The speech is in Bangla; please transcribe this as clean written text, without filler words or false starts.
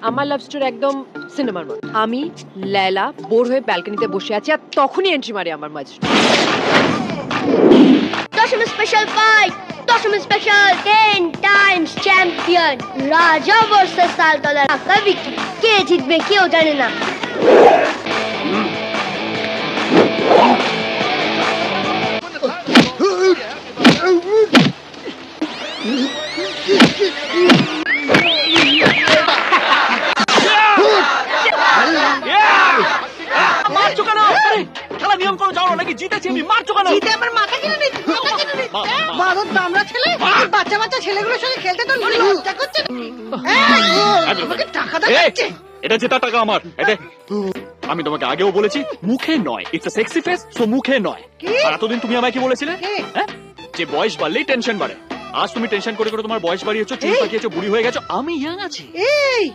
আমার লাভ স্টোরি একদম সিনেমার মতো। আমি লেলা বোর হয়ে ব্যালকনিতে বসে আছি আর তখনই এন্ট্রি মারি আমার মাঝ। দশম স্পেশাল ফাইট, দশম স্পেশাল 10 টাইমস চ্যাম্পিয়ন রাজা ভার্সেস সালতলার কবি কে জিতবে কেউ জানে না। মারছো কেন? খেলা নিয়ম করে যাও নাকি? জিতেছি আমি, মারছো কেন? জিতে আমার মাথা কিনে নিচ্ছি, মাথা কিনে নিচ্ছি। বাদর দামড়া ছেলে, এই বাচ্চা বাচ্চা ছেলেগুলোর সঙ্গে খেলতে তো লজ্জা করছে নাকি? আমাকে টাকা দেখাচ্ছে। এটা জেতা টাকা আমার। আমি তোমাকে আগেও বলেছি মুখে নয়, it's a sexy face, so মুখে নয়। আর এতদিন তুমি আমায় কি বলেছিলে? হ্যাঁ, যে বয়স বাড়লেই টেনশন বাড়ে। আজ তুমি টেনশন করে করে তোমার বয়স বাড়িয়েছো, চুল পাকিয়েছো, বুড়ি হয়ে গেছো, আমি ইয়াং আছি। এই